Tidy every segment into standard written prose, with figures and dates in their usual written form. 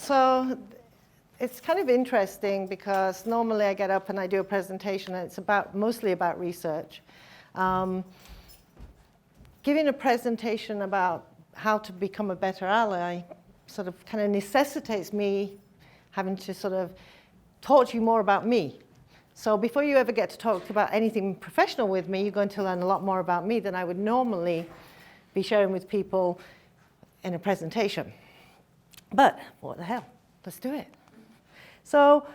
so it's kind of interesting because normally I get up and I do a presentation and it's mostly about research. Giving a presentation about how to become a better ally sort of kind of necessitates me having to sort of talk to you more about me. So before you ever get to talk about anything professional with me, you're going to learn a lot more about me than I would normally be sharing with people in a presentation. But what the hell? Let's do it. So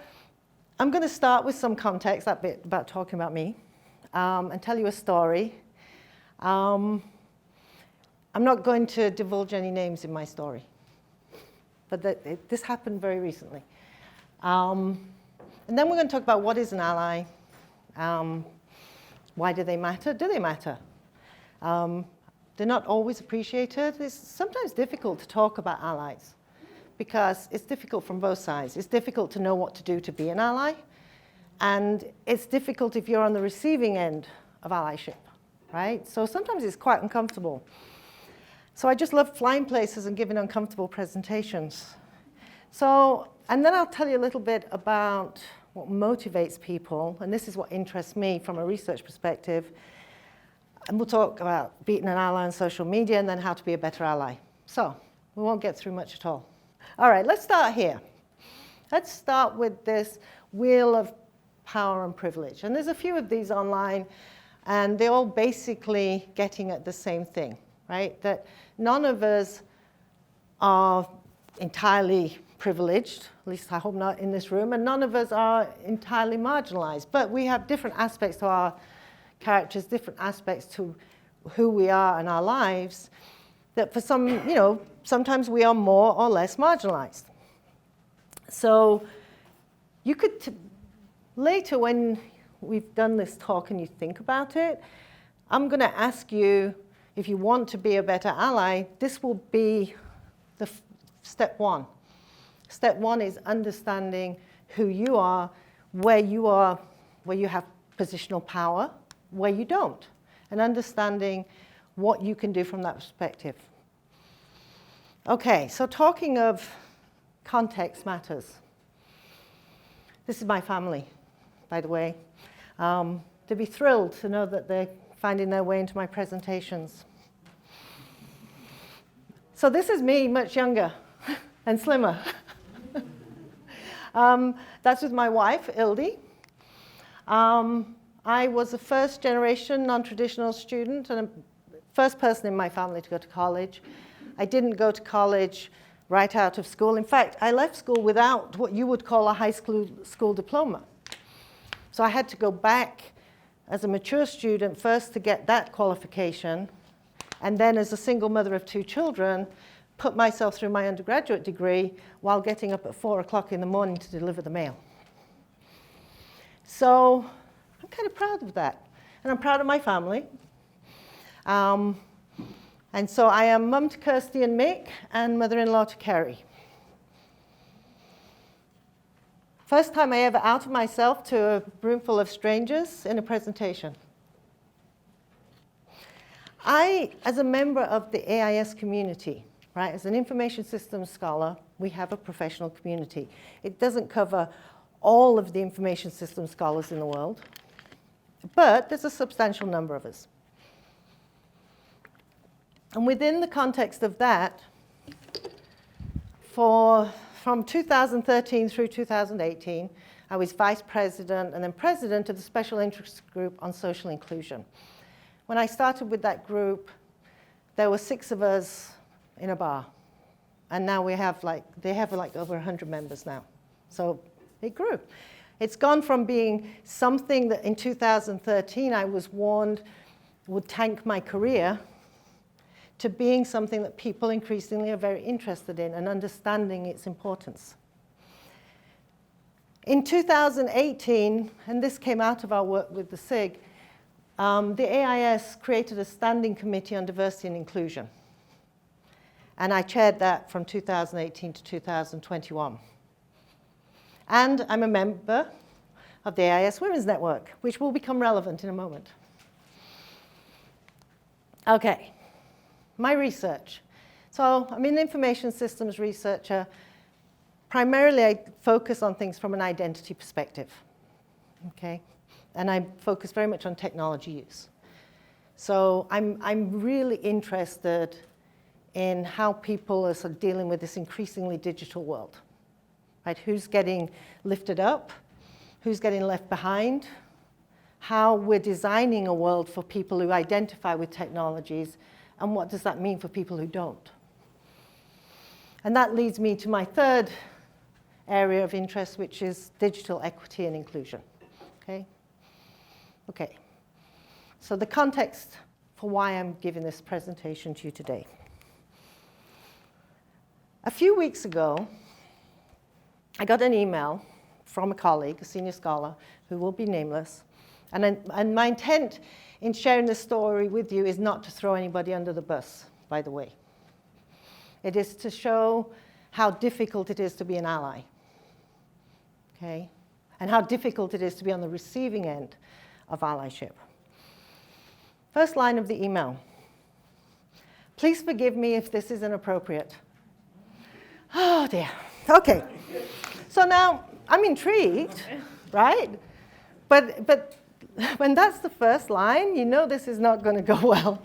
I'm going to start with some context, that bit about talking about me, and tell you a story. I'm not going to divulge any names in my story, but this happened very recently. And then we're going to talk about what is an ally, why do they matter? Do they matter? They're not always appreciated. It's sometimes difficult to talk about allies because it's difficult from both sides. It's difficult to know what to do to be an ally, and it's difficult if you're on the receiving end of allyship, right? So sometimes it's quite uncomfortable. So I just love flying places and giving uncomfortable presentations. So, and then I'll tell you a little bit about what motivates people, and this is what interests me from a research perspective. And we'll talk about being an ally on social media and then how to be a better ally. So we won't get through much at all. All right, let's start here. Let's start with this wheel of power and privilege. And there's a few of these online, and they're all basically getting at the same thing, right? That none of us are entirely privileged, at least I hope not in this room, and none of us are entirely marginalized. But we have different aspects to our characters, different aspects to who we are in our lives, that for some, sometimes we are more or less marginalized. So you could, later when we've done this talk and you think about it, I'm going to ask you, if you want to be a better ally, this will be the step one. Step one is understanding who you are, where you have positional power, where you don't, and understanding what you can do from that perspective. Okay, so talking of context matters. This is my family, by the way. They'd be thrilled to know that they're finding their way into my presentations. So this is me, much younger and slimmer. That's with my wife, Ildi. I was a first-generation non-traditional student and the first person in my family to go to college. I didn't go to college right out of school. In fact, I left school without what you would call a high school diploma. So I had to go back as a mature student first to get that qualification, and then as a single mother of 2 children, put myself through my undergraduate degree while getting up at 4 o'clock in the morning to deliver the mail. So I'm kind of proud of that. And I'm proud of my family. And so I am mum to Kirsty and Mick and mother-in-law to Kerry. First time I ever outed myself to a room full of strangers in a presentation. As a member of the AIS community, right, as an information systems scholar, we have a professional community. It doesn't cover all of the information systems scholars in the world, but there's a substantial number of us. And within the context of that, from 2013 through 2018, I was vice president and then president of the Special Interest Group on Social Inclusion. When I started with that group, there were 6 of us in a bar. And now they have over 100 members now. So it grew. It's gone from being something that in 2013 I was warned would tank my career to being something that people increasingly are very interested in and understanding its importance. In 2018, and this came out of our work with the SIG, the AIS created a standing committee on diversity and inclusion. And I chaired that from 2018 to 2021. And I'm a member of the AIS Women's Network, which will become relevant in a moment. Okay, my research. So I'm an information systems researcher, primarily I focus on things from an identity perspective, okay? And I focus very much on technology use. So I'm really interested in how people are sort of dealing with this increasingly digital world, right? Who's getting lifted up? Who's getting left behind? How we're designing a world for people who identify with technologies, and what does that mean for people who don't? And that leads me to my third area of interest, which is digital equity and inclusion, okay? Okay, so the context for why I'm giving this presentation to you today. A few weeks ago, I got an email from a colleague, a senior scholar, who will be nameless. And my intent in sharing this story with you is not to throw anybody under the bus, by the way. It is to show how difficult it is to be an ally, okay? And how difficult it is to be on the receiving end of allyship. First line of the email. Please forgive me if this is inappropriate. Oh dear. Okay. So now I'm intrigued, right? But when that's the first line, you know this is not going to go well.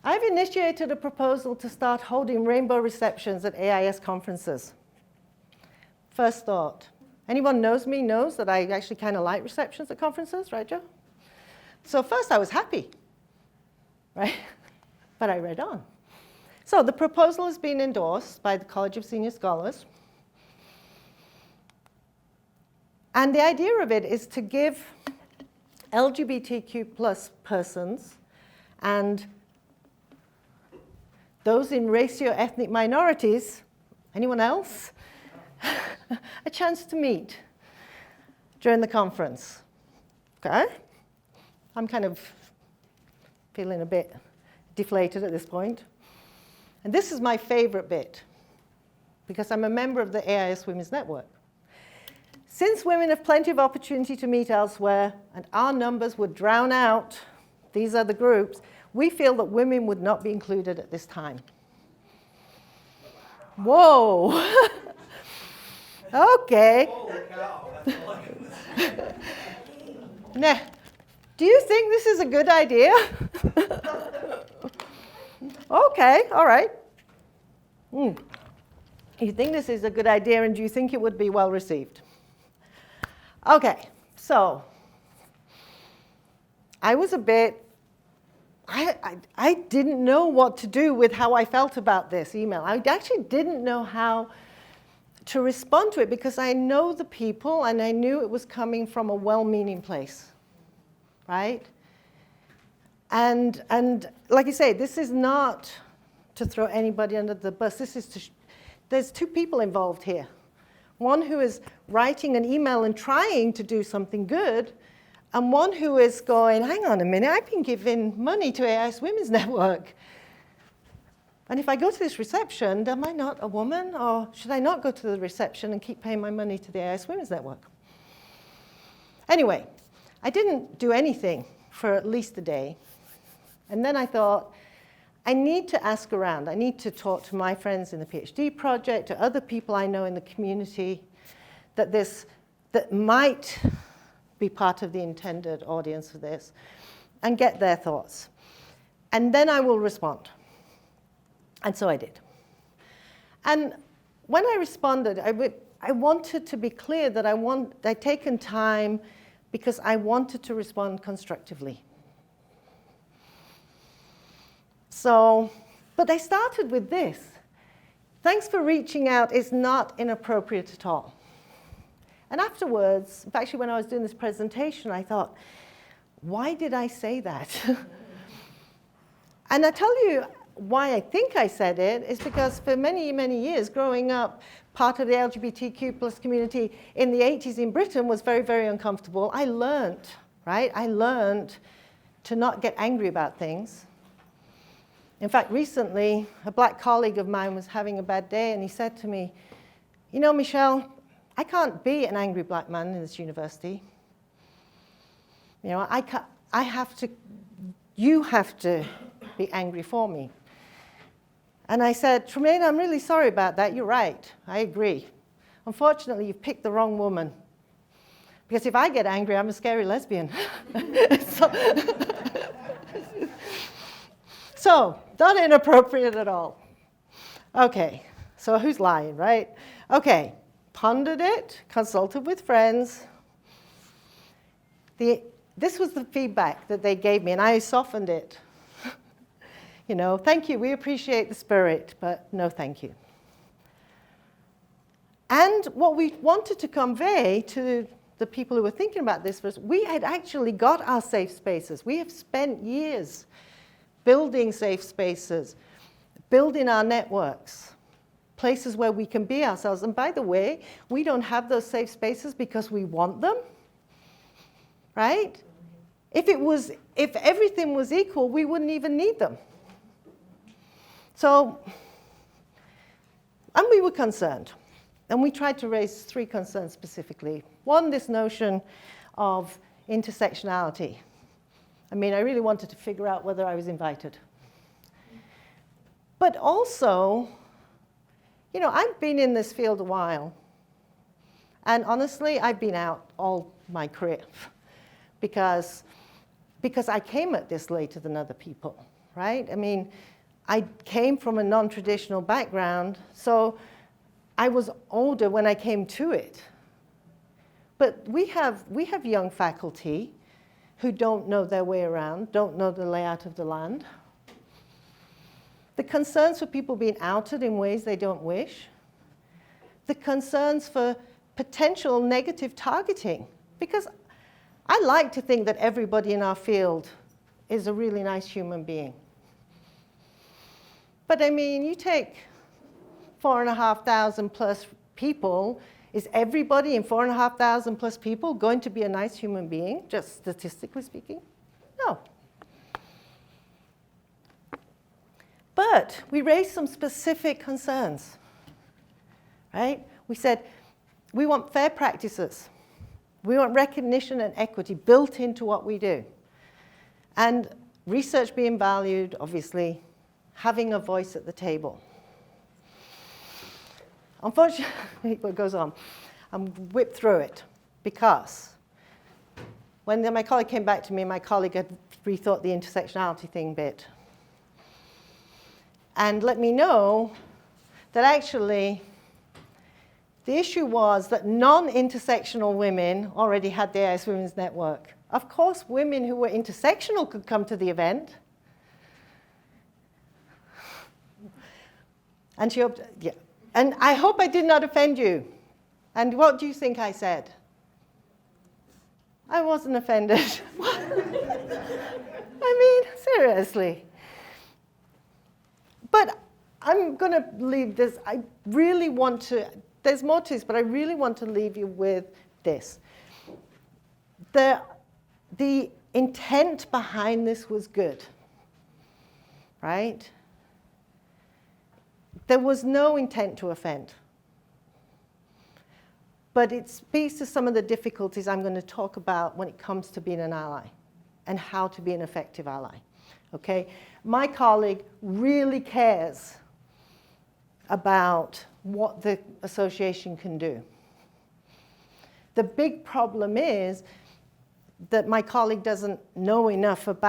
I've initiated a proposal to start holding rainbow receptions at AIS conferences. First thought. Anyone knows me knows that I actually kind of like receptions at conferences, right, Joe? So first I was happy, right? But I read on. So the proposal has been endorsed by the College of Senior Scholars. And the idea of it is to give LGBTQ plus persons and those in racio-ethnic minorities, anyone else, a chance to meet during the conference. Okay? I'm kind of feeling a bit deflated at this point. And this is my favorite bit, because I'm a member of the AIS Women's Network. Since women have plenty of opportunity to meet elsewhere, and our numbers would drown out these other groups, we feel that women would not be included at this time. Whoa. Okay. Holy cow, that's all I can say. Now, do you think this is a good idea? Okay, all right. You think this is a good idea, and do you think it would be well received? Okay, so I was a bit, I didn't know what to do with how I felt about this email. I actually didn't know how to respond to it, because I know the people and I knew it was coming from a well-meaning place, right? And like I say, this is not to throw anybody under the bus. This is to, there's two people involved here. One who is writing an email and trying to do something good, and one who is going, hang on a minute, I've been giving money to AIS Women's Network. And if I go to this reception, am I not a woman? Or should I not go to the reception and keep paying my money to the AIS Women's Network? Anyway, I didn't do anything for at least a day. And then I thought, I need to ask around. I need to talk to my friends in the PhD project, to other people I know in the community that might be part of the intended audience for this, and get their thoughts. And then I will respond. And so I did. And when I responded, I wanted to be clear that I'd taken time because I wanted to respond constructively. So, but I started with this. Thanks for reaching out is not inappropriate at all. And afterwards, actually when I was doing this presentation, I thought, why did I say that? And I tell you why I think I said it is because for many, many years growing up, part of the LGBTQ plus community in the 80s in Britain was very, very uncomfortable. I learned, right? I learned to not get angry about things. In fact, recently, a black colleague of mine was having a bad day, and he said to me, you know, Michelle, I can't be an angry black man in this university. You know, you have to be angry for me. And I said, Tremaine, I'm really sorry about that. You're right. I agree. Unfortunately, you've picked the wrong woman. Because if I get angry, I'm a scary lesbian. So, not inappropriate at all. Okay, so who's lying, right? Okay, pondered it, consulted with friends. This was the feedback that they gave me, and I softened it. You know, thank you, we appreciate the spirit, but no thank you. And what we wanted to convey to the people who were thinking about this was we had actually got our safe spaces. We have spent years building safe spaces, building our networks, places where we can be ourselves. And by the way, we don't have those safe spaces because we want them, right? If everything was equal, we wouldn't even need them. So, and we were concerned. And we tried to raise 3 concerns specifically. One, this notion of intersectionality. I mean, I really wanted to figure out whether I was invited. But also, you know, I've been in this field a while. And honestly, I've been out all my career because I came at this later than other people, right? I mean, I came from a non-traditional background, so I was older when I came to it. But we have young faculty who don't know their way around, don't know the layout of the land. The concerns for people being outed in ways they don't wish. The concerns for potential negative targeting. Because I like to think that everybody in our field is a really nice human being. But I mean, you take 4,500 plus people, is everybody in 4,500 plus people going to be a nice human being, just statistically speaking? No. But we raised some specific concerns, right? We said, we want fair practices. We want recognition and equity built into what we do. And research being valued, obviously, having a voice at the table. Unfortunately, what goes on, I'm whipped through it because when my colleague came back to me, my colleague had rethought the intersectionality thing bit and let me know that actually the issue was that non-intersectional women already had the AIS Women's Network. Of course, women who were intersectional could come to the event. And and I hope I did not offend you. And what do you think I said? I wasn't offended. I mean, seriously. But I'm going to leave this. I really want to, there's more to this, but I really want to leave you with this. The intent behind this was good, right? There was no intent to offend. But it speaks to some of the difficulties I'm going to talk about when it comes to being an ally and how to be an effective ally. Okay? My colleague really cares about what the association can do. The big problem is that my colleague doesn't know enough of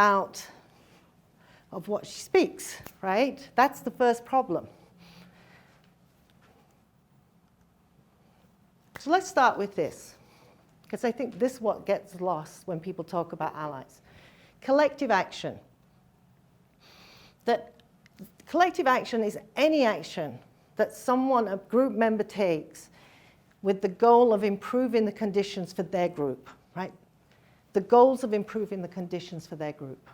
what she speaks, right? That's the first problem. So let's start with this, because I think this is what gets lost when people talk about allies. Collective action. That collective action is any action that a group member takes with the goal of improving the conditions for their group, right? The goals of improving the conditions for their group.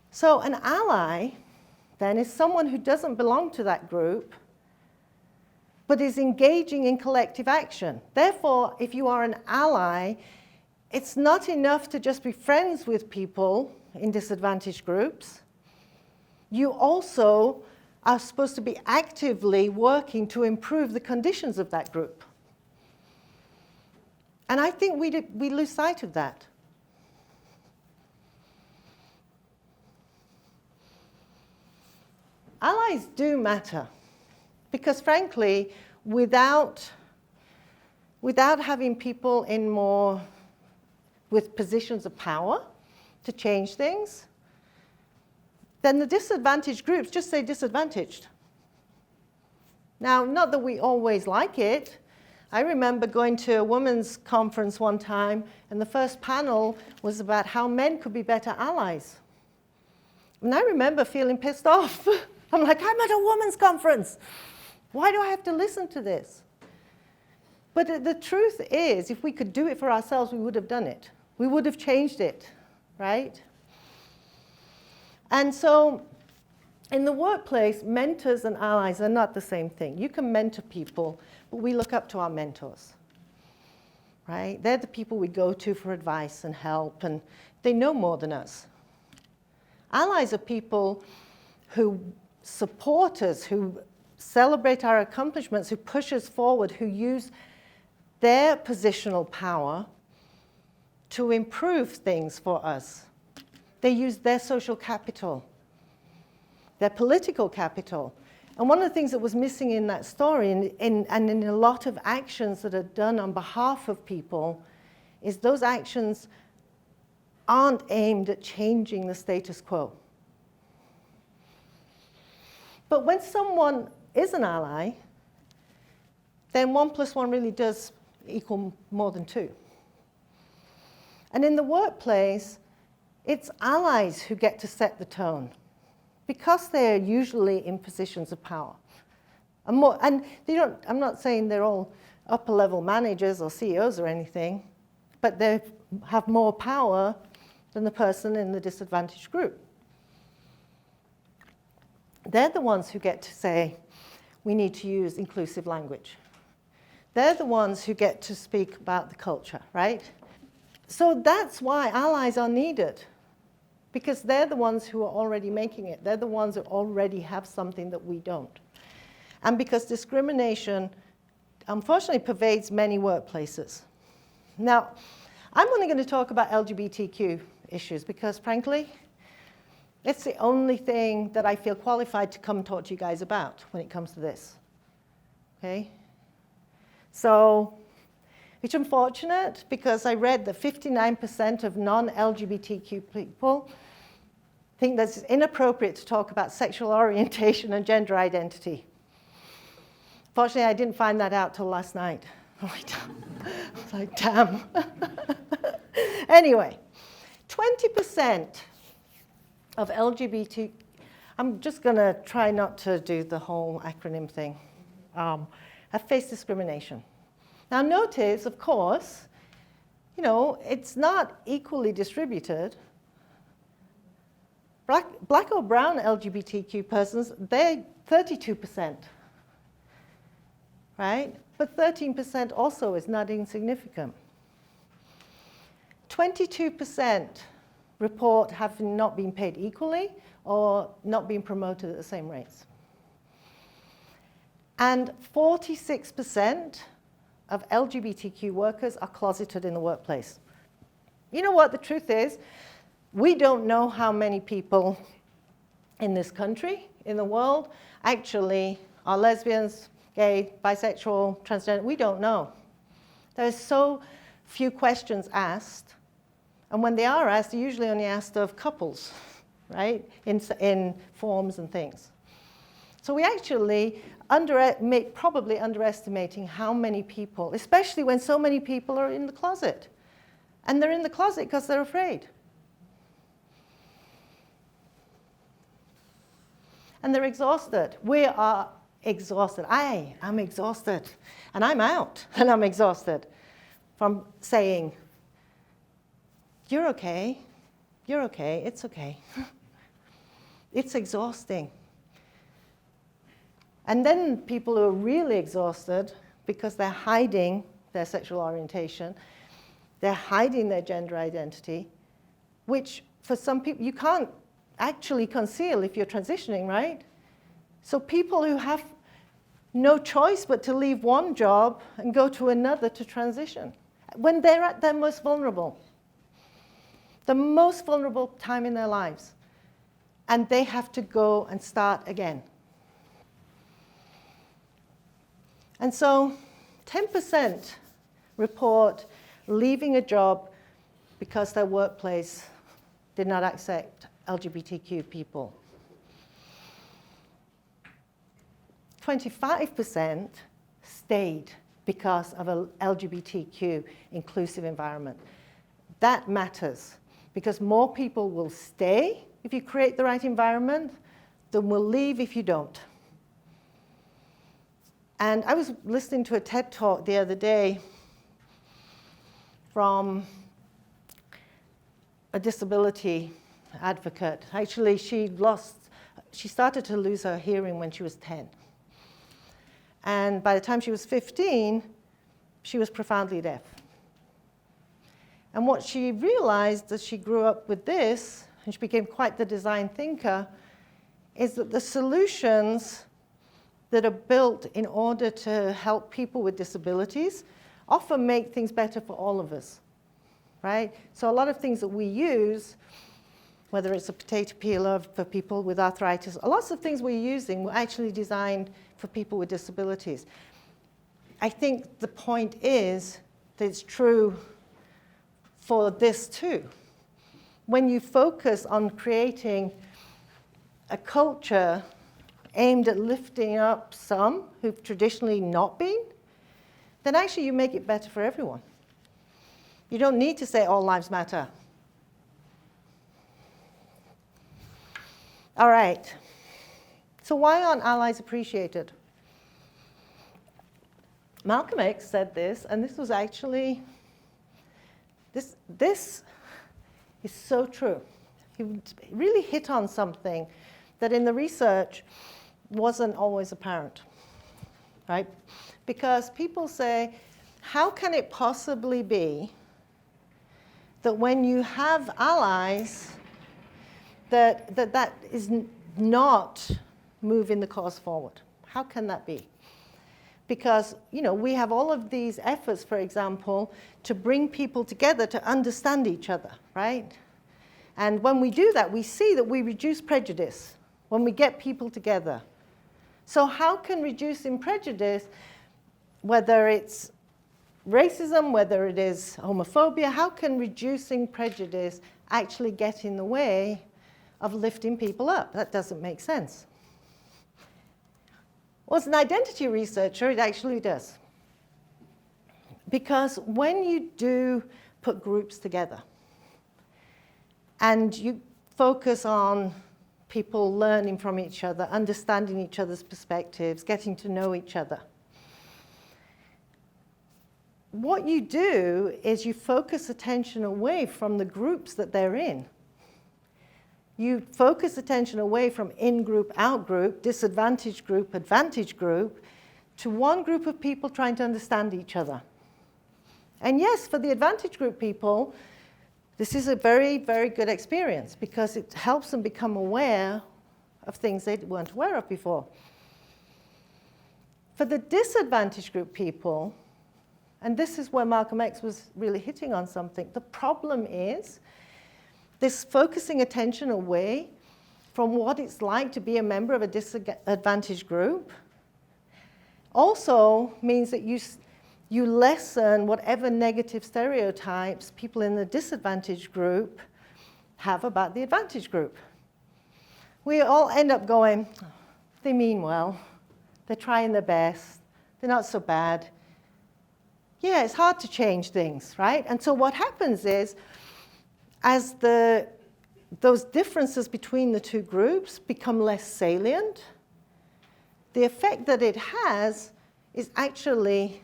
So an ally, then, is someone who doesn't belong to that group, but is engaging in collective action. Therefore, if you are an ally, it's not enough to just be friends with people in disadvantaged groups. You also are supposed to be actively working to improve the conditions of that group. And I think we lose sight of that. allies do matter because, frankly, without having people with positions of power to change things, then the disadvantaged groups just stay disadvantaged. Now, not that we always like it. I remember going to a women's conference one time, and the first panel was about how men could be better allies. And I remember feeling pissed off. I'm like, I'm at a women's conference. Why do I have to listen to this? But the truth is, if we could do it for ourselves, we would have done it. We would have changed it, right? And so in the workplace, mentors and allies are not the same thing. You can mentor people, but we look up to our mentors, right? They're the people we go to for advice and help, and they know more than us. Allies are people who support us, who celebrate our accomplishments, who push us forward, who use their positional power to improve things for us. They use their social capital, their political capital. And one of the things that was missing in that story and in a lot of actions that are done on behalf of people is those actions aren't aimed at changing the status quo. But when someone is an ally, then 1 + 1 really does equal more than 2. And in the workplace, it's allies who get to set the tone because they're usually in positions of power. And they don't, I'm not saying they're all upper-level managers or CEOs or anything, but they have more power than the person in the disadvantaged group. They're the ones who get to say, we need to use inclusive language. They're the ones who get to speak about the culture, right? So that's why allies are needed, because they're the ones who are already making it. They're the ones who already have something that we don't. And because discrimination, unfortunately, pervades many workplaces. Now, I'm only going to talk about LGBTQ issues because, frankly, it's the only thing that I feel qualified to come talk to you guys about when it comes to this. Okay? So, it's unfortunate because I read that 59% of non-LGBTQ people think that it's inappropriate to talk about sexual orientation and gender identity. Fortunately, I didn't find that out till last night. I was like, damn. Anyway, 20% of LGBT, I'm just going to try not to do the whole acronym thing, have faced discrimination. Now notice, of course, it's not equally distributed. Black or brown LGBTQ persons, they're 32%, right? But 13% also is not insignificant. 22% report having not been paid equally or not being promoted at the same rates. And 46% of LGBTQ workers are closeted in the workplace. You know what the truth is? We don't know how many people in this country, in the world, actually are lesbians, gay, bisexual, transgender. We don't know. There's so few questions asked. And when they are asked, they're usually only asked of couples, right, in forms and things. So we actually probably underestimating how many people, especially when so many people are in the closet. And they're in the closet because they're afraid. And they're exhausted. We are exhausted. I am exhausted. And I'm out, and I'm exhausted from saying, you're okay, it's okay. It's exhausting. And then people who are really exhausted because they're hiding their sexual orientation, they're hiding their gender identity, which for some people you can't actually conceal if you're transitioning, right? So people who have no choice but to leave one job and go to another to transition when they're at their most vulnerable. The most vulnerable time in their lives. And they have to go and start again. And so 10% report leaving a job because their workplace did not accept LGBTQ people. 25% stayed because of an LGBTQ inclusive environment. That matters, because more people will stay if you create the right environment than will leave if you don't. And I was listening to a TED Talk the other day from a disability advocate. Actually, she started to lose her hearing when she was 10. And by the time she was 15, she was profoundly deaf. And what she realized as she grew up with this, and she became quite the design thinker, is that the solutions that are built in order to help people with disabilities often make things better for all of us, right? So a lot of things that we use, whether it's a potato peeler for people with arthritis, lots of things we're using were actually designed for people with disabilities. I think the point is that it's true for this too. When you focus on creating a culture aimed at lifting up some who've traditionally not been, then actually you make it better for everyone. You don't need to say all lives matter. All right. So why aren't allies appreciated? Malcolm X said this, and this was actually, this is so true. He really hit on something that in the research wasn't always apparent, right? Because people say, how can it possibly be that when you have allies, that is not moving the cause forward? How can that be? Because, you know, we have all of these efforts, for example, to bring people together to understand each other, right? And when we do that, we see that we reduce prejudice when we get people together. So how can reducing prejudice, whether it's racism, whether it is homophobia, how can reducing prejudice actually get in the way of lifting people up? That doesn't make sense. Well, as an identity researcher, it actually does. Because when you do put groups together and you focus on people learning from each other, understanding each other's perspectives, getting to know each other, what you do is you focus attention away from the groups that they're in. You focus attention away from in-group, out-group, disadvantaged group, advantaged group, to one group of people trying to understand each other. And yes, for the advantaged group people, this is a very, very good experience because it helps them become aware of things they weren't aware of before. For the disadvantaged group people, and this is where Malcolm X was really hitting on something, the problem is this focusing attention away from what it's like to be a member of a disadvantaged group also means that you lessen whatever negative stereotypes people in the disadvantaged group have about the advantaged group. We all end up going, oh, they mean well, they're trying their best, they're not so bad. Yeah, it's hard to change things, right? And so what happens is, as those differences between the two groups become less salient, the effect that it has is actually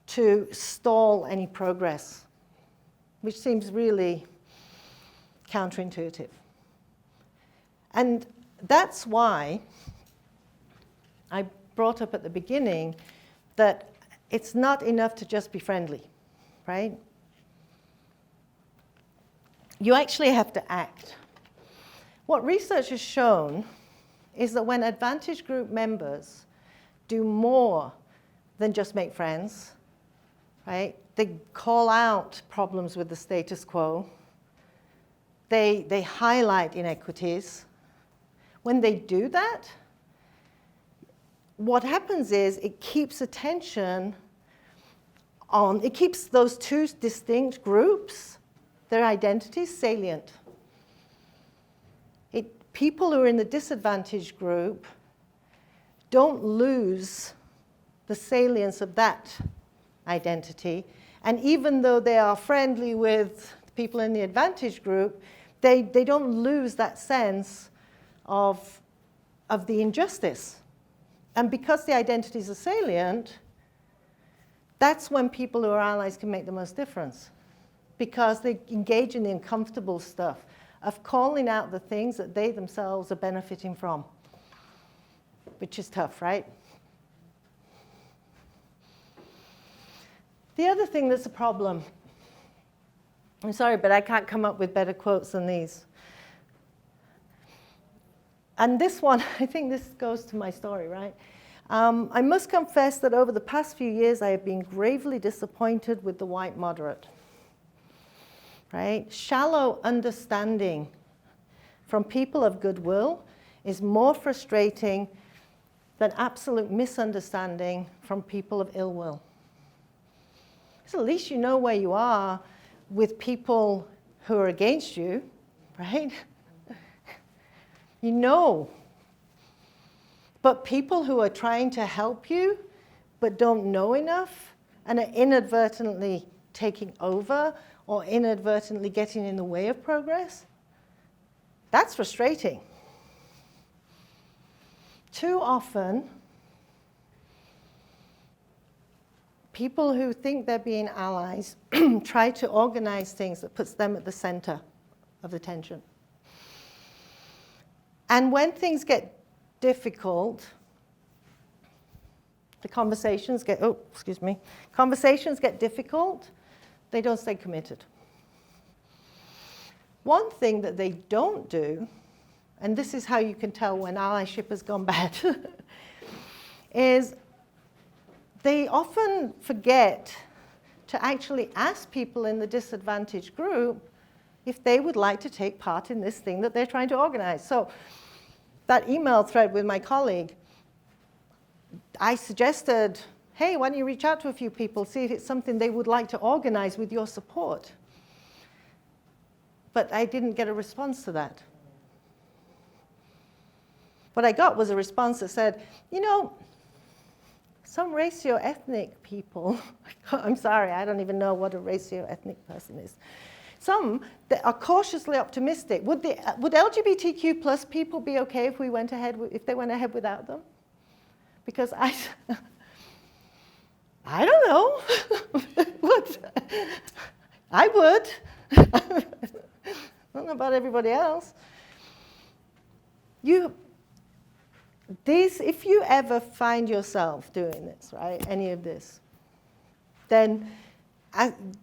to stall any progress, which seems really counterintuitive. And that's why I brought up at the beginning that it's not enough to just be friendly, right? You actually have to act. What research has shown is that when advantaged group members do more than just make friends, right? They call out problems with the status quo. They highlight inequities. When they do that, what happens is it keeps attention on, it keeps those two distinct groups, their identities, salient. People who are in the disadvantaged group don't lose the salience of that identity. And even though they are friendly with people in the advantaged group, they don't lose that sense of the injustice. And because the identities are salient, that's when people who are allies can make the most difference. Because they engage in the uncomfortable stuff of calling out the things that they themselves are benefiting from, which is tough, right? The other thing that's a problem, I'm sorry, but I can't come up with better quotes than these. And this one, I think this goes to my story, right? I must confess that over the past few years, I have been gravely disappointed with the white moderate. Right? Shallow understanding from people of goodwill is more frustrating than absolute misunderstanding from people of ill will. So at least you know where you are with people who are against you, right? You know. But people who are trying to help you but don't know enough and are inadvertently taking over or inadvertently getting in the way of progress, that's frustrating. Too often, people who think they're being allies try to organize things that puts them at the center of the tension. And when things get difficult, conversations get difficult, they don't stay committed. One thing that they don't do, and this is how you can tell when allyship has gone bad, is they often forget to actually ask people in the disadvantaged group if they would like to take part in this thing that they're trying to organize. So that email thread with my colleague, I suggested, hey, why don't you reach out to a few people, see if it's something they would like to organize with your support. But I didn't get a response to that. What I got was a response that said, you know, some ratio-ethnic people, I'm sorry, I don't even know what a ratio-ethnic person is. Some that are cautiously optimistic. Would LGBTQ plus people be okay if they went ahead without them? Because I don't know. I would. I don't know about everybody else. If you ever find yourself doing this, right, any of this, then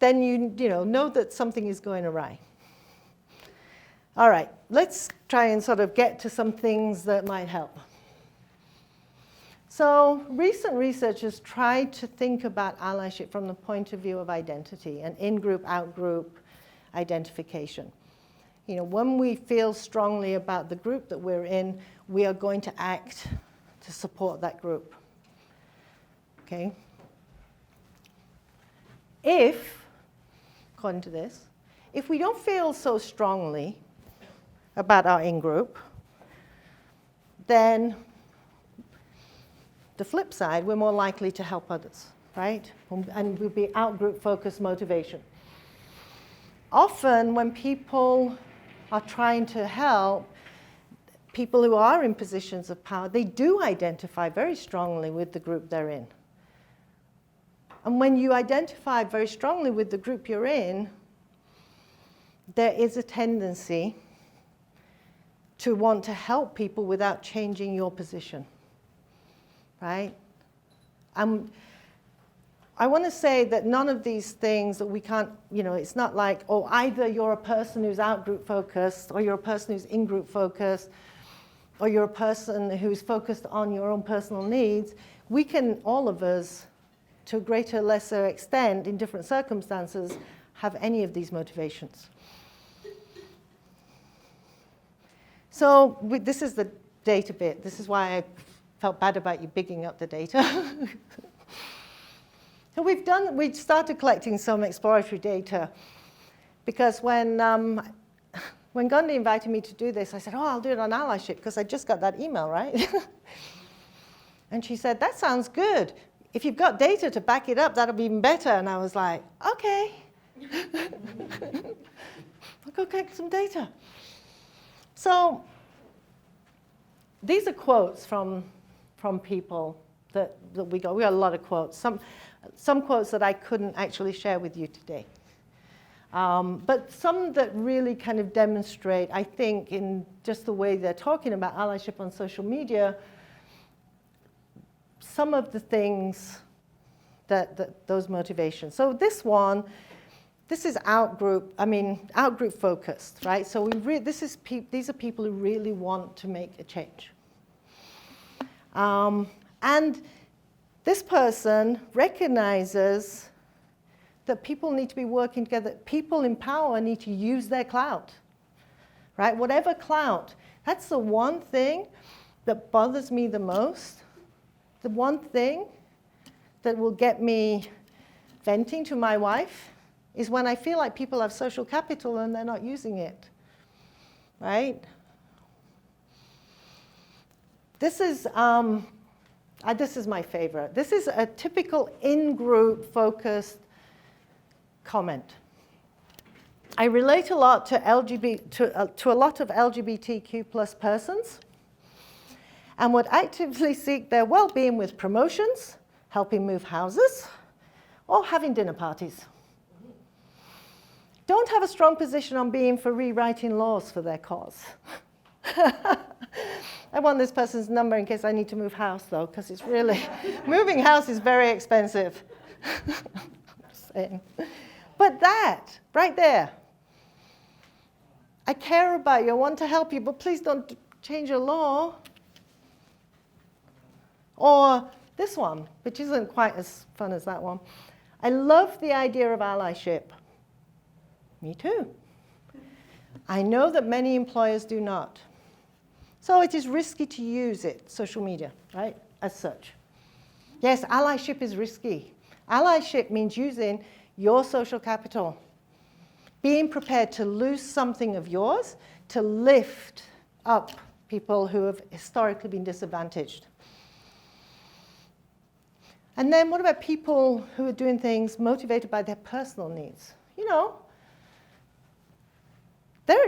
you know that something is going awry. All right, let's try and sort of get to some things that might help. So recent research has tried to think about allyship from the point of view of identity and in-group, out-group identification. You know, when we feel strongly about the group that we're in, we are going to act to support that group. Okay? According to this, if we don't feel so strongly about our in-group, then the flip side, we're more likely to help others, right? And we'll be out-group focused motivation. Often when people are trying to help people who are in positions of power, they do identify very strongly with the group they're in. And when you identify very strongly with the group you're in, there is a tendency to want to help people without changing your position, right? I want to say that none of these things that we can't, it's not like, oh, either you're a person who's out-group focused, or you're a person who's in-group focused, or you're a person who's focused on your own personal needs. We can, all of us, to a greater or lesser extent, in different circumstances, have any of these motivations. So this is the data bit. This is why felt bad about you bigging up the data. So we've started collecting some exploratory data because when Gandhi invited me to do this, I said, oh, I'll do it on allyship because I just got that email, right? And she said, that sounds good. If you've got data to back it up, that'll be even better. And I was like, okay. I'll go collect some data. So these are quotes from people that we got. We got a lot of quotes. Some quotes that I couldn't actually share with you today. But some that really kind of demonstrate, I think, in just the way they're talking about allyship on social media, some of the things that those motivations. So this is out-group focused, right? So these are people who really want to make a change. And this person recognizes that people need to be working together. People in power need to use their clout, right? Whatever clout. That's the one thing that bothers me the most. The one thing that will get me venting to my wife is when I feel like people have social capital and they're not using it, right? This is my favorite. This is a typical in-group focused comment. I relate a lot to a lot of LGBTQ plus persons and would actively seek their well-being with promotions, helping move houses, or having dinner parties. Don't have a strong position on being for rewriting laws for their cause. I want this person's number in case I need to move house, though, because it's really, moving house is very expensive. Just saying. But that, right there, I care about you, I want to help you, but please don't change a law. Or this one, which isn't quite as fun as that one. I love the idea of allyship. Me too. I know that many employers do not. So it is risky to use it, social media, right, as such. Yes, allyship is risky. Allyship means using your social capital, being prepared to lose something of yours to lift up people who have historically been disadvantaged. And then what about people who are doing things motivated by their personal needs? You know,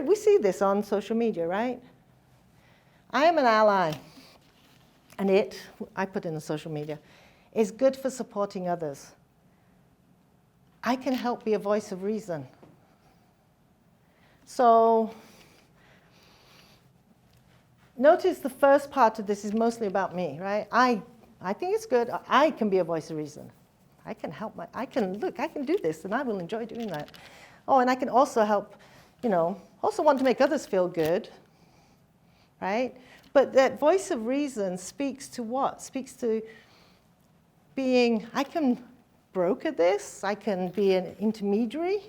we see this on social media, right? I am an ally, and I put in the social media, is good for supporting others. I can help be a voice of reason. So notice the first part of this is mostly about me, right? I think it's good. I can be a voice of reason. I can help I can do this, and I will enjoy doing that. Oh, and I can also help, also want to make others feel good, right? But that voice of reason speaks to what? Speaks to being, I can broker this, I can be an intermediary.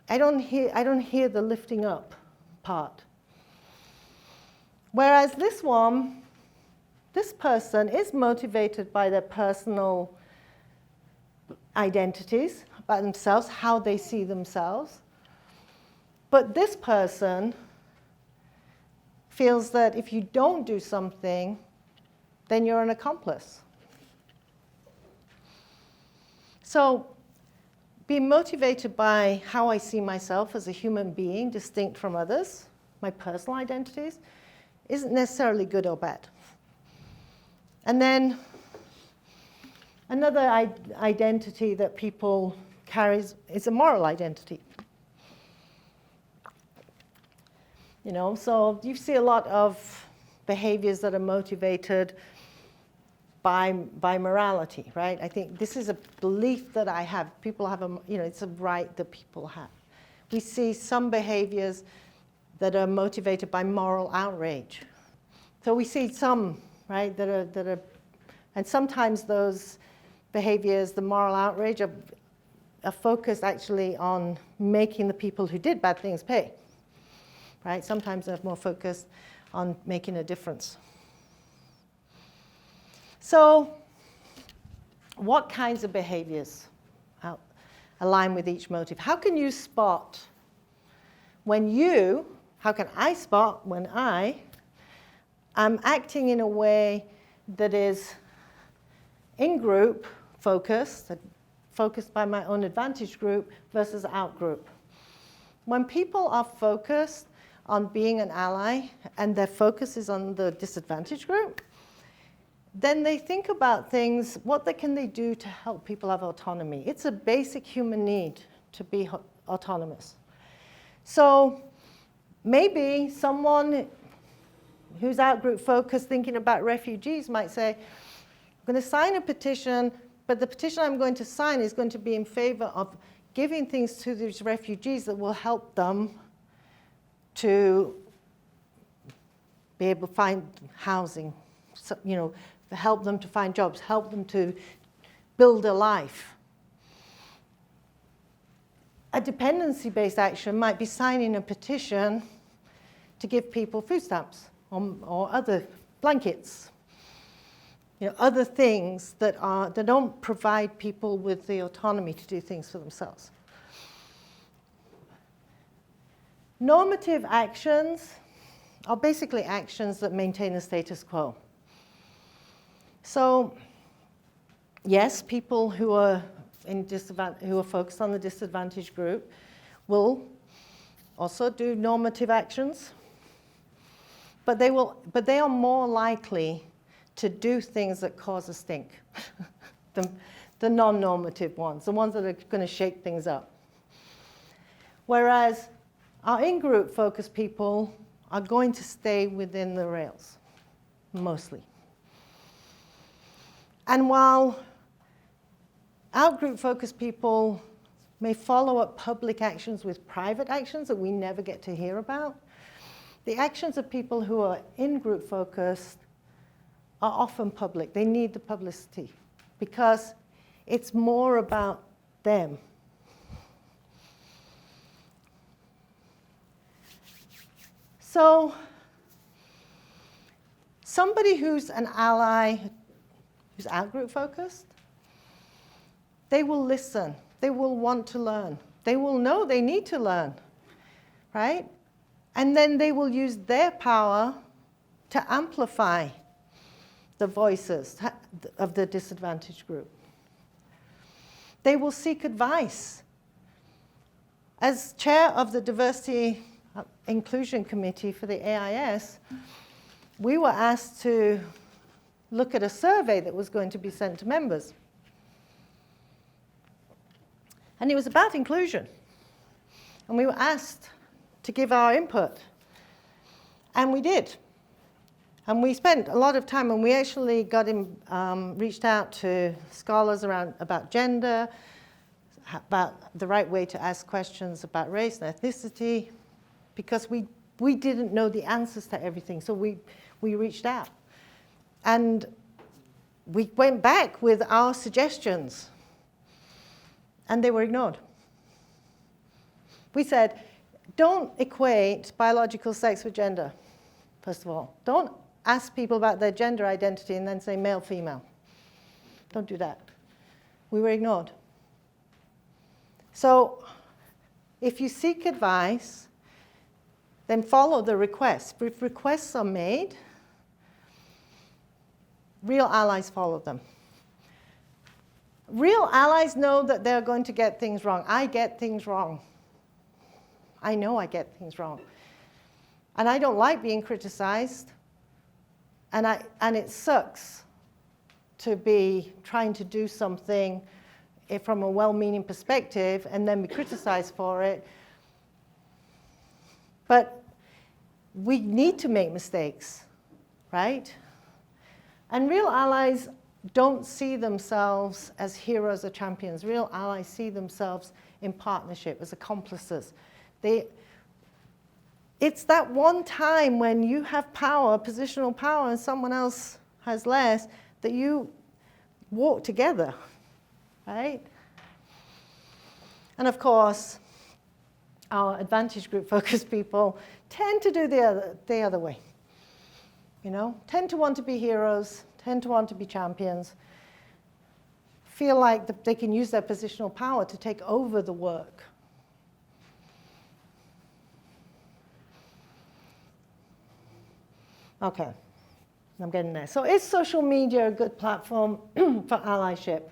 I don't hear the lifting up part. Whereas this person is motivated by their personal identities, by themselves, how they see themselves. But this person feels that if you don't do something, then you're an accomplice. So being motivated by how I see myself as a human being, distinct from others, my personal identities, isn't necessarily good or bad. And then another identity that people carry is a moral identity. So you see a lot of behaviors that are motivated by morality, right? I think this is a belief that I have. People have it's a right that people have. We see some behaviors that are motivated by moral outrage. So we see some, right, that are, and sometimes those behaviors, the moral outrage, are focused actually on making the people who did bad things pay, right? Sometimes they're more focused on making a difference. So what kinds of behaviors align with each motive? How can you spot how can I spot when I am acting in a way that is in-group focused, focused by my own advantage group versus out-group? When people are focused on being an ally and their focus is on the disadvantaged group, then they think about things, what can they do to help people have autonomy? It's a basic human need to be autonomous. So maybe someone who's out-group focused thinking about refugees might say, I'm going to sign a petition, but the petition I'm going to sign is going to be in favor of giving things to these refugees that will help them to be able to find housing, so, help them to find jobs, help them to build a life. A dependency-based action might be signing a petition to give people food stamps or other blankets, other things that don't provide people with the autonomy to do things for themselves. Normative actions are basically actions that maintain the status quo. So, yes, people who are focused on the disadvantaged group will also do normative actions, but they are more likely to do things that cause a stink. The non-normative ones, the ones that are going to shake things up. Whereas our in-group focused people are going to stay within the rails, mostly. And while out-group focused people may follow up public actions with private actions that we never get to hear about, the actions of people who are in-group focused are often public. They need the publicity because it's more about them. So somebody who's an ally, who's out-group focused, they will listen. They will want to learn. They will know they need to learn, right? And then they will use their power to amplify the voices of the disadvantaged group. They will seek advice. As chair of the Diversity Inclusion Committee for the AIS, we were asked to look at a survey that was going to be sent to members. And it was about inclusion. And we were asked to give our input. And we did. And we spent a lot of time, and we actually reached out to scholars about gender, about the right way to ask questions about race and ethnicity, because we didn't know the answers to everything, so we reached out. And we went back with our suggestions, and they were ignored. We said, don't equate biological sex with gender, first of all. Don't ask people about their gender identity and then say male, female. Don't do that. We were ignored. So if you seek advice, then follow the requests. If requests are made, real allies follow them. Real allies know that they're going to get things wrong. I get things wrong. I know I get things wrong. And I don't like being criticized. And it sucks to be trying to do something from a well-meaning perspective and then be criticized for it. But we need to make mistakes, right? And real allies don't see themselves as heroes or champions. Real allies see themselves in partnership as accomplices. It's that one time when you have power, positional power, and someone else has less, that you walk together, right? And of course, our advantage group focused people tend to do the other way. Tend to want to be heroes, tend to want to be champions, feel like they can use their positional power to take over the work. Okay, I'm getting there. So is social media a good platform for allyship?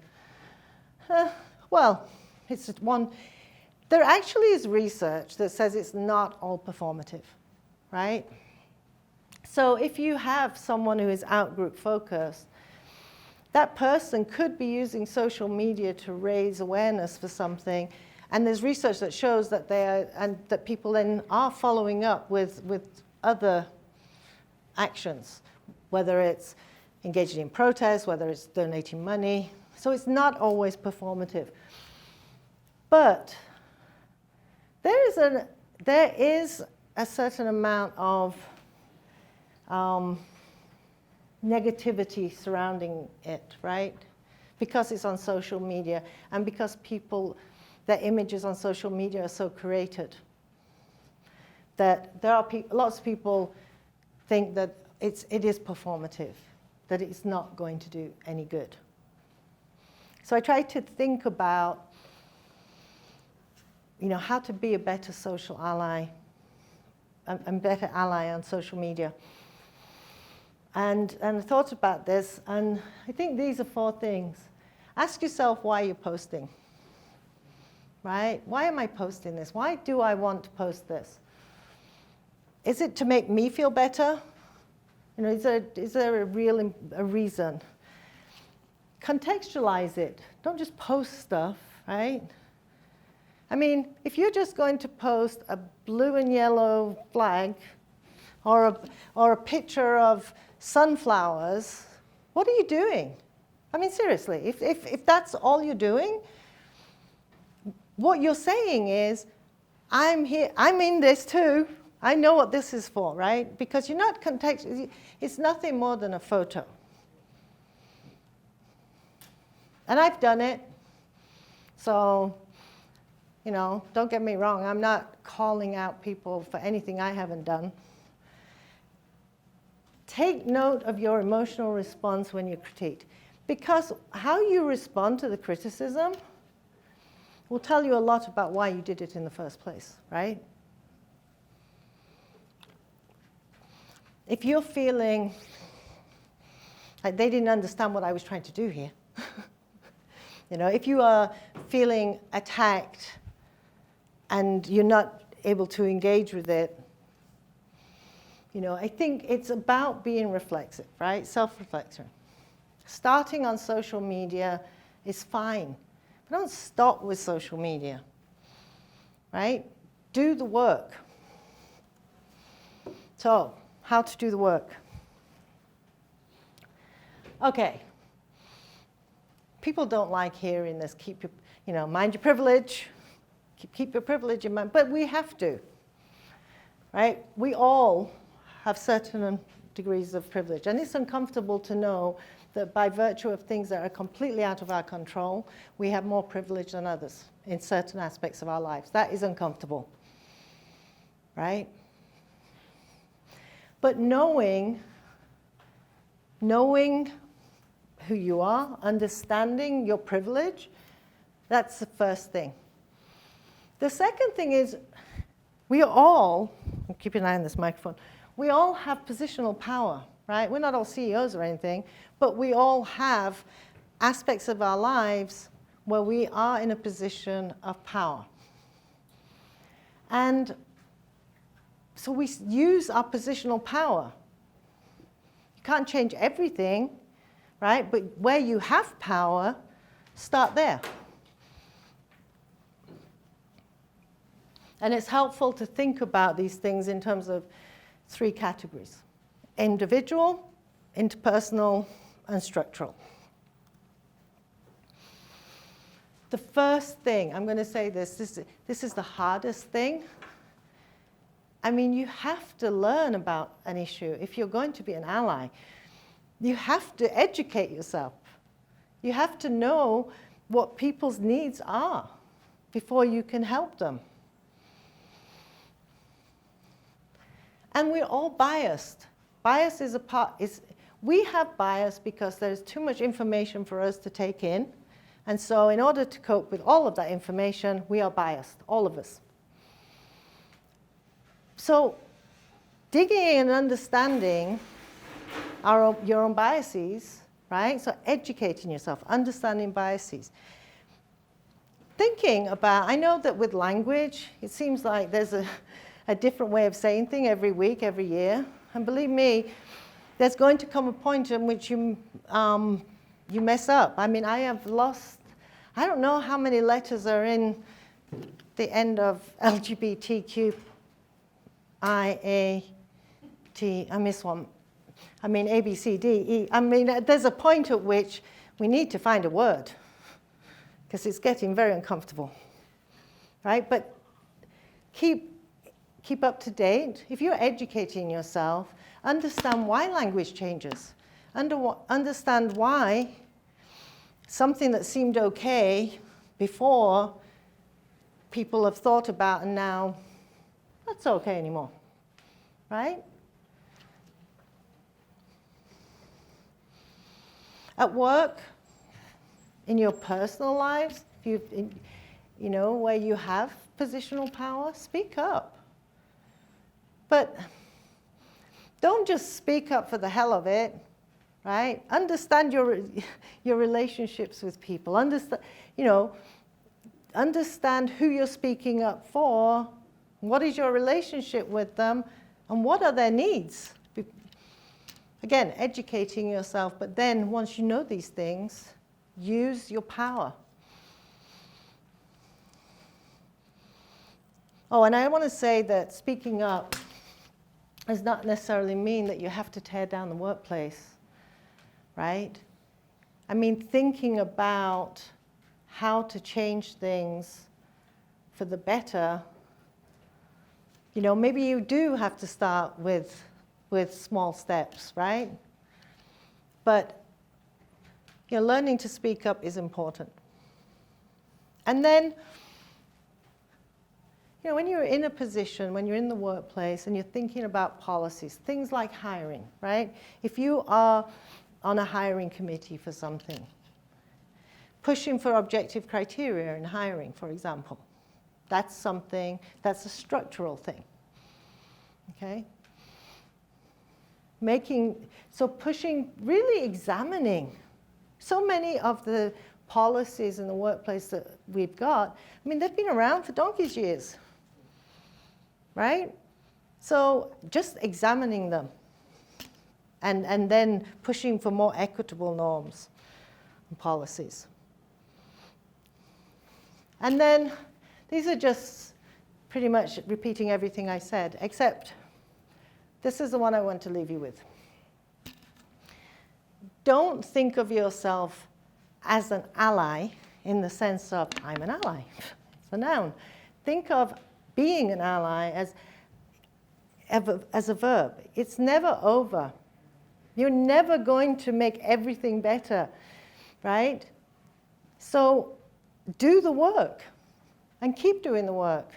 Well, it's one. There actually is research that says it's not all performative, right? So if you have someone who is out-group focused, that person could be using social media to raise awareness for something, and there's research that shows that that people then are following up with other actions, whether it's engaging in protests, whether it's donating money. So it's not always performative. But there is a certain amount of negativity surrounding it, right? Because it's on social media and because their images on social media are so curated. That there are lots of people think that it is performative, that it's not going to do any good. So I try to think about, how to be a better social ally, and better ally on social media. And I thought about this, and I think these are 4 things. Ask yourself why you're posting, right? Why am I posting this? Why do I want to post this? Is it to make me feel better? Is there a real reason? Contextualize it. Don't just post stuff, right? I mean, if you're just going to post a blue and yellow flag or a picture of sunflowers, what are you doing? I mean, seriously, if that's all you're doing, what you're saying is, I'm here, I'm in this too. I know what this is for, right? Because you're not it's nothing more than a photo. And I've done it. So, don't get me wrong, I'm not calling out people for anything I haven't done. Take note of your emotional response when you're critiqued. Because how you respond to the criticism will tell you a lot about why you did it in the first place, right? If you're feeling like they didn't understand what I was trying to do here, if you are feeling attacked and you're not able to engage with it, I think it's about being reflexive, right? Self-reflection. Starting on social media is fine, but don't stop with social media, right? Do the work. So, how to do the work? Okay. People don't like hearing this. Keep your, mind your privilege. Keep your privilege in mind. But we have to, right? We all have certain degrees of privilege. And it's uncomfortable to know that by virtue of things that are completely out of our control, we have more privilege than others in certain aspects of our lives. That is uncomfortable, right? But knowing who you are, understanding your privilege, that's the first thing. The second thing is we all, keep an eye on this microphone, we all have positional power, right? We're not all CEOs or anything, but we all have aspects of our lives where we are in a position of power. And so we use our positional power. You can't change everything, right? But where you have power, start there. And it's helpful to think about these things in terms of 3 categories: individual, interpersonal, and structural. The first thing, I'm going to say this is the hardest thing. I mean, you have to learn about an issue. If you're going to be an ally, you have to educate yourself. You have to know what people's needs are before you can help them. And we're all biased. Bias is we have bias because there's too much information for us to take in. And so in order to cope with all of that information, we are biased, all of us. So digging in and understanding your own biases, right? So educating yourself, understanding biases. Thinking about, I know that with language, it seems like there's a different way of saying things every week, every year. And believe me, there's going to come a point in which you mess up. I mean, I have lost, I don't know how many letters are in the end of LGBTQ, I miss one. I mean, A, B, C, D, E. I mean, there's a point at which we need to find a word because it's getting very uncomfortable, right? But keep up to date. If you're educating yourself, understand why language changes. Understand why something that seemed okay before people have thought about and now that's okay anymore, right? At work, in your personal lives, if where you have positional power, speak up. But don't just speak up for the hell of it, right? Understand your relationships with people. Understand who you're speaking up for, what is your relationship with them, and what are their needs. Again, educating yourself, but then once you know these things, use your power. Oh, and I want to say that speaking up does not necessarily mean that you have to tear down the workplace, right? I mean, thinking about how to change things for the better, maybe you do have to start with small steps, right? But learning to speak up is important. And then, when you're in a position, when you're in the workplace and you're thinking about policies, things like hiring, right? If you are on a hiring committee for something, pushing for objective criteria in hiring, for example, that's a structural thing, okay? Pushing, really examining. So many of the policies in the workplace that we've got, they've been around for donkey's years, right? So just examining them and then pushing for more equitable norms and policies. And then these are just pretty much repeating everything I said, except this is the one I want to leave you with. Don't think of yourself as an ally in the sense of, I'm an ally. It's a noun. Think of being an ally as a verb. It's never over. You're never going to make everything better, right? So do the work and keep doing the work.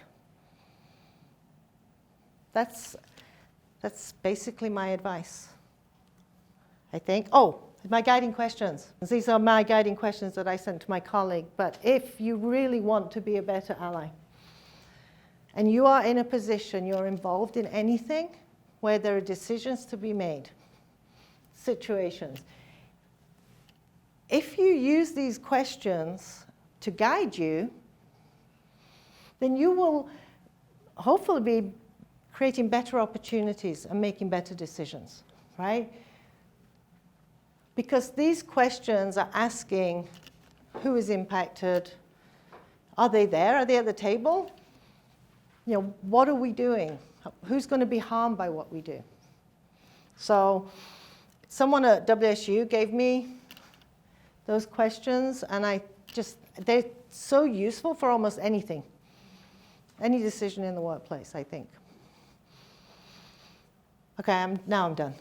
That's basically my advice, I think. Oh, my guiding questions. These are my guiding questions that I sent to my colleague. But if you really want to be a better ally, and you are in a position, you're involved in anything where there are decisions to be made, situations, if you use these questions to guide you, then you will hopefully be creating better opportunities and making better decisions, right? Because these questions are asking who is impacted, are they there, are they at the table? What are we doing? Who's going to be harmed by what we do? So someone at WSU gave me those questions, and they're so useful for almost anything, any decision in the workplace, I think. Okay, now I'm done.